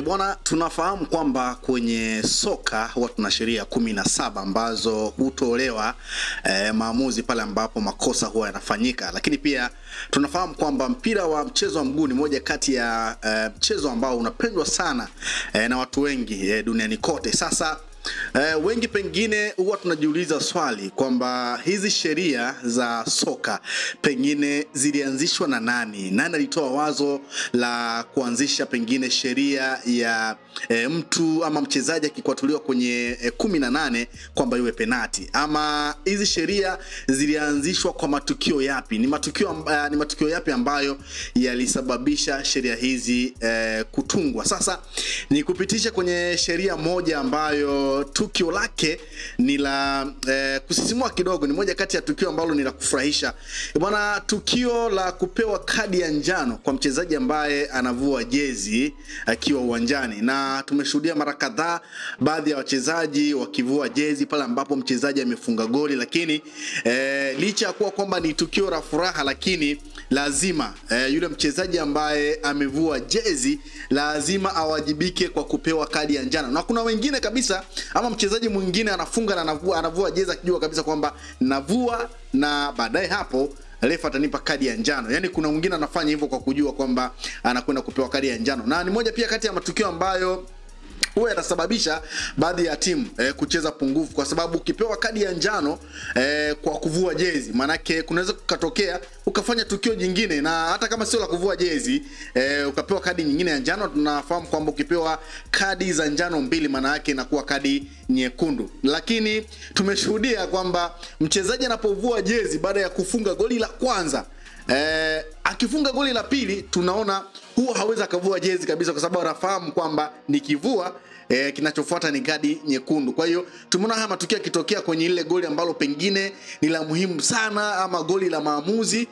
Bwana, tunafahamu kwamba kwenye soka huwa tuna sheria 17 ambazo hutolewa maamuzi pale ambapo makosa huwa yanafanyika. Lakini pia tunafahamu kwamba mpira wa mchezo wa mguu ni moja kati ya mchezo ambao unapendwa sana na watu wengi duniani kote. Sasa wengi pengine huwa tunajiuliza swali kwamba hizi sheria za soka pengine zilianzishwa na nani? Nani alitoa wazo la kuanzisha pengine sheria ya mtu ama mchezaji akikwatuliwa kwenye 18 kwamba iwe penati? Ama hizi sheria zilianzishwa kwa matukio yapi? Ni matukio yapi ambayo yalisababisha sheria hizi kutungwa? Sasa ni kupitisha kwenye sheria moja ambayo tukio lake ni la kusisimua kidogo. Ni moja kati ya tukio ambalo ni la kufurahisha. Bwana, tukio la kupewa kadi ya njano kwa mchezaji ambaye anavua jezi akiwa uwanjani. Na tumeshuhudia mara kadhaa baadhi ya wachezaji wakivua jezi pale ambapo mchezaji amefunga goli, lakini licha ya kuwa kwamba ni tukio la furaha, lakini lazima yule mchezaji ambaye amevua jezi lazima awajibike kwa kupewa kadi ya njano. Na kuna wengine kabisa, ama mchezaji mwingine anafunga na anavua jezi akijua kabisa kwamba navua na baadaye hapo refa atanipa kadi ya njano. Yaani kuna mwingine anafanya hivyo kwa kujua kwamba anakwenda kupewa kadi ya njano. Na ni moja pia kati ya matukio ambayo huwa yanasababisha baadhi ya timu kucheza pungufu, kwa sababu ukipewa kadi ya njano kwa kuvua jezi, manake kunaweza kukatokea ukafanya tukio jingine, na hata kama sio la kuvua jezi ukapewa kadi nyingine ya njano. Tunafahamu kwamba ukipewa kadi za njano mbili maana yake inakuwa kadi nyekundu. Lakini tumeshuhudia kwamba mchezaji anapovua jezi baada ya kufunga goli la kwanza, akifunga goli la pili tunaona huwa hawezi akavua jezi kabisa, kwa sababu anafahamu kwamba nikivua kinachofuata ni kadi nyekundu. Kwa hiyo tumeona haya matukio yakitokea kwenye ile goli ambalo pengine ni la muhimu sana ama goli la maamuzi,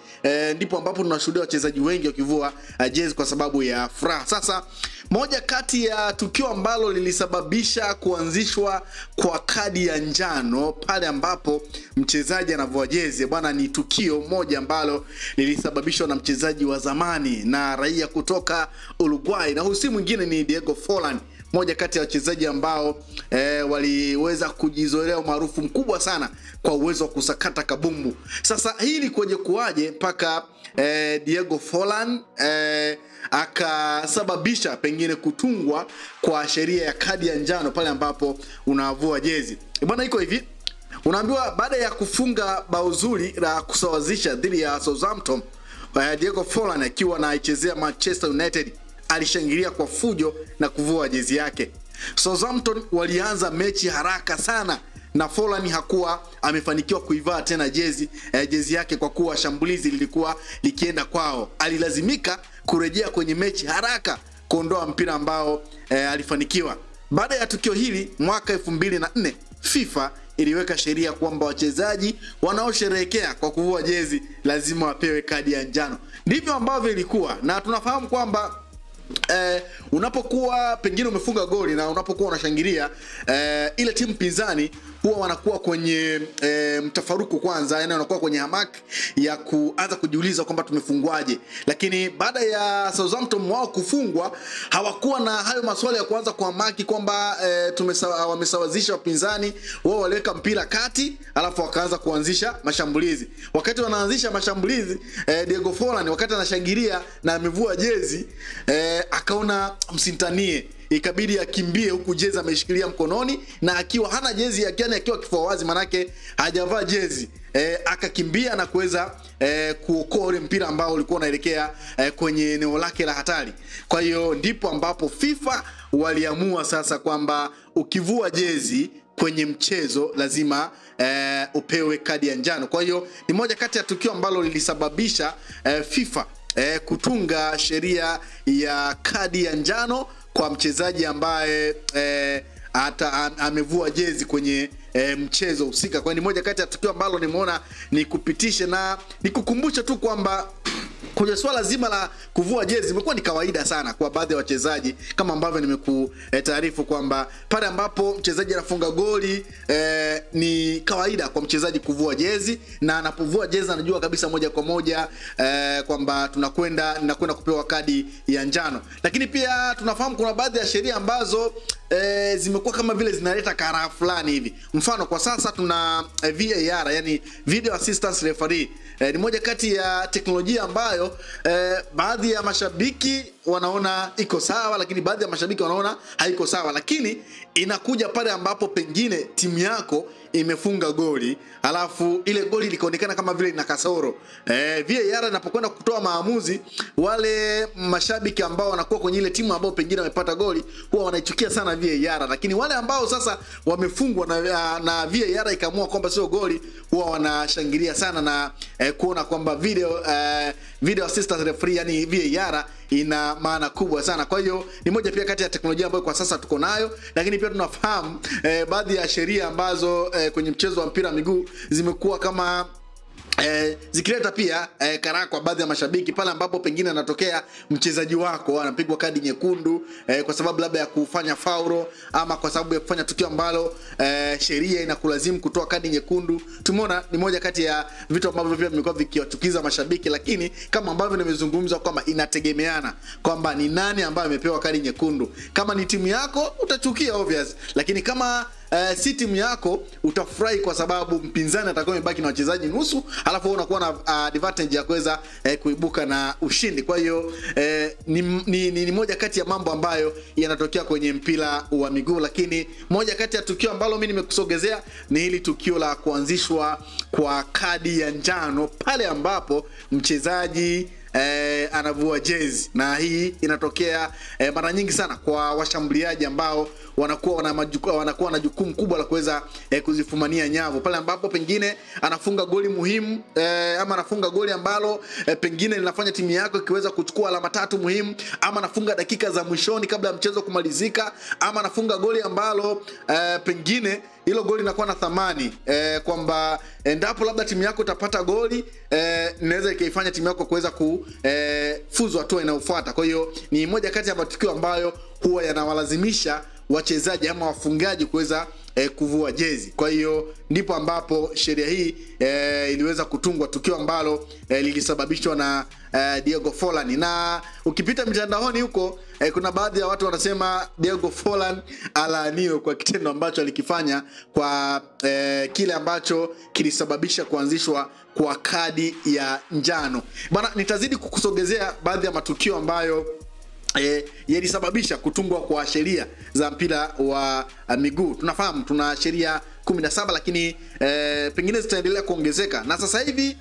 ndipo ambapo tunashuhudia wachezaji wengi wakivua jezi kwa sababu ya furaha. Sasa moja kati ya tukio ambalo lilisababisha kuanzishwa kwa kadi ya njano pale ambapo mchezaji anavua jezi bwana, ni tukio moja ambalo lilisababishwa na mchezaji wa zamani na raia kutoka Uruguay, na huyu si mwingine ni Diego Forlan, moja kati ya wachezaji ambao waliweza kujizoelea umaarufu mkubwa sana kwa uwezo wa kusakata kabumbu. Sasa hili kuaje mpaka Diego Forlan akasababisha pengine kutungwa kwa sheria ya kadi ya njano pale ambapo unavua jezi. Bwana, iko hivi. Unaambiwa baada ya kufunga bao zuri la kusawazisha dhidi ya Southampton, Diego Forlan akiwa anaichezea Manchester United alishangilia kwa fujo na kuvua jezi yake. Southampton walianza mechi haraka sana na Forlan hakuwa amefanikiwa kuivaa tena jezi yake kwa kuwa shambulizi lilikuwa likienda kwao. Alilazimika kurejea kwenye mechi haraka kuondoa mpira ambao alifanikiwa. Baada ya tukio hili mwaka 2004 FIFA iliweka sheria kwamba wachezaji wanaosherehekea kwa kuvua jezi lazima wapewe kadi ya njano. Ndivyo ambavyo ilikuwa, na tunafahamu kwamba unapokuwa pengine umefunga goli na unapokuwa unashangilia ile timu pinzani huwa wanakuwa kwenye mtafaruku kwanza, yani wanakuwa kwenye hamaki ya kuanza kujiuliza kwamba tumefungwaje. Lakini baada ya Southampton wao kufungwa hawakuwa na hayo maswali ya kuanza kuhamaki kwamba wamesawazisha wapinzani. Wao waliweka mpira kati alafu wakaanza kuanzisha mashambulizi. Wakati wanaanzisha mashambulizi, Diego Forlan wakati anashangilia na amevua jezi, akaona msintanie, ikabidi akimbie huku jezi ameshikilia mkononi, na akiwa hana jezi yake, yani akiwa kifua wazi manake hajavaa jezi, akakimbia na kuweza kuokoa ule mpira ambao ulikuwa unaelekea kwenye eneo lake la hatari. Kwa hiyo ndipo ambapo FIFA waliamua sasa kwamba ukivua jezi kwenye mchezo lazima upewe kadi ya njano. Kwa hiyo ni moja kati ya tukio ambalo lilisababisha FIFA kutunga sheria ya kadi ya njano kwa mchezaji ambaye amevua jezi kwenye mchezo husika. Kwa ni moja kati ya tukio ambalo nimeona nikupitishe na nikukumbusha tu kwamba kwenye swala zima la kuvua jezi imekuwa ni kawaida sana kwa baadhi ya wachezaji, kama ambavyo nimekutaarifu kwamba pale ambapo mchezaji anafunga goli ni kawaida kwa mchezaji kuvua jezi, na anapovua jezi anajua kabisa moja kwa moja kwamba nakwenda kupewa kadi ya njano. Lakini pia tunafahamu kuna baadhi ya sheria ambazo zimekuwa kama vile zinaleta karaha fulani hivi. Mfano kwa sasa tuna VAR, yani video assistance referee. Ni moja kati ya teknolojia ambayo baadhi ya mashabiki wanaona iko sawa, lakini baadhi ya mashabiki wanaona haiko sawa. Lakini inakuja pale ambapo pengine timu yako imefunga goli, alafu ile goli likaonekana kama vile ina kasoro. VAR inapokwenda kutoa maamuzi, wale mashabiki ambao wanakuwa kwenye ile timu ambao pengine wamepata goli huwa wanaichukia sana VAR, lakini wale ambao sasa wamefungwa na VAR ikaamua kwamba sio goli, huwa wanashangilia sana na kuona kwamba video assistance referee, yani VAR, ina maana kubwa sana. Kwa hiyo ni moja pia kati ya teknolojia ambayo kwa sasa tuko nayo. Lakini pia tunafahamu baadhi ya sheria ambazo kwenye mchezo wa mpira wa miguu zimekuwa kama zikileta pia karaha kwa baadhi ya mashabiki pale ambapo pengine anatokea mchezaji wako anapigwa kadi nyekundu kwa sababu labda ya kufanya faulo, ama kwa sababu ya kufanya tukio ambalo sheria inakulazimu kutoa kadi nyekundu. Tumeona ni moja kati ya vitu ambavyo pia vimekuwa vikiwachukiza mashabiki, lakini kama ambavyo nimezungumza kwamba inategemeana kwamba ni nani ambaye amepewa kadi nyekundu. Kama ni timu yako utachukia obvious, lakini kama si timu yako utafurahi kwa sababu mpinzani atakuwa amebaki na wachezaji nusu, alafu unakuwa na advantage ya kuweza kuibuka na ushindi. Kwa hiyo ni moja kati ya mambo ambayo yanatokea kwenye mpira wa miguu. Lakini moja kati ya tukio ambalo mimi nimekusogezea ni hili tukio la kuanzishwa kwa kadi ya njano pale ambapo mchezaji anavua jezi, na hii inatokea mara nyingi sana kwa washambuliaji ambao wanakuwa na jukumu kubwa la kuweza kuzifumania nyavu pale ambapo pengine anafunga goli muhimu, ama anafunga goli ambalo pengine linafanya timu yako ikiweza kuchukua alama 3 muhimu, ama anafunga dakika za mwishoni kabla ya mchezo kumalizika, ama anafunga goli ambalo pengine hilo goli linakuwa na thamani kwamba endapo labda timu yako itapata goli inaweza ikaifanya timu yako kuweza kufuzu hatua inayofuata. Kwa hiyo ni moja kati ya matukio ambayo huwa yanawalazimisha wachezaji ama wafungaji kuweza kuvua jezi. Kwa hiyo ndipo ambapo sheria hii iliweza kutungwa, tukio ambalo lilisababishwa na Diego Forlan. Na ukipita mitandaoni huko kuna baadhi ya watu wanasema Diego Forlan alaaniwe kwa kitendo ambacho alikifanya, kwa kile ambacho kilisababisha kuanzishwa kwa kadi ya njano. Bana, nitazidi kukusogezea baadhi ya matukio ambayo yalisababisha kutungwa kwa sheria za mpira wa miguu. Tunafahamu tuna sheria 17, lakini pengine zitaendelea kuongezeka. Na sasa hivi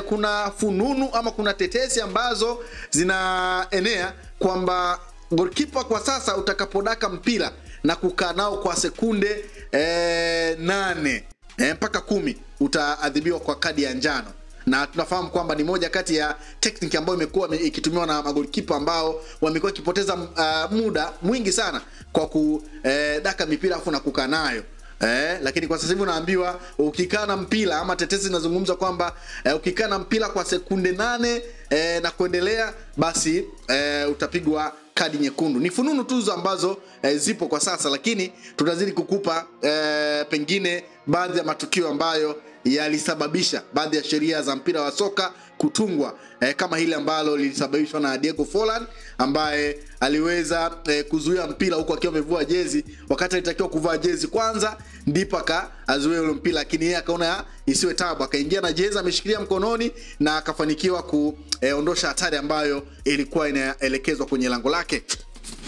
kuna fununu ama kuna tetesi ambazo zinaenea kwamba goalkeeper kwa sasa utakapodaka mpira na kukaa nao kwa sekunde 8 mpaka 10 utaadhibiwa kwa kadi ya njano. Na tunafahamu kwamba ni moja kati ya technique ambayo imekuwa ikitumiwa na magolikipa ambao wamekuwa kipoteza muda mwingi sana kwa kudaka mipira afu na kukaa nayo. Lakini kwa sasa hivi unaambiwa ukikaa na mpira, ama tetesi zinazungumza kwamba ukikaa na mpira kwa sekunde 8 na kuendelea, basi utapigwa kadi nyekundu. Ni fununu tuzo ambazo zipo kwa sasa, lakini tutazidi kukupa pengine baadhi ya matukio ambayo yalisababisha baadhi ya sheria za mpira wa soka kutungwa, kama hili ambalo lilisababishwa na Diego Forlan ambaye aliweza kuzuia mpira huko akiwa amevua jezi, wakati alitakiwa kuvaa jezi kwanza ndipo akazuia ule mpira, lakini yeye akaona isiwe tabu, akaingia na jezi ameshikilia mkononi na akafanikiwa kuondosha hatari ambayo ilikuwa inaelekezwa kwenye lango lake.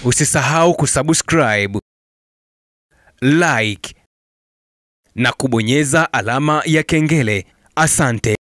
Usisahau kusubscribe, like na kubonyeza alama ya kengele. Asante.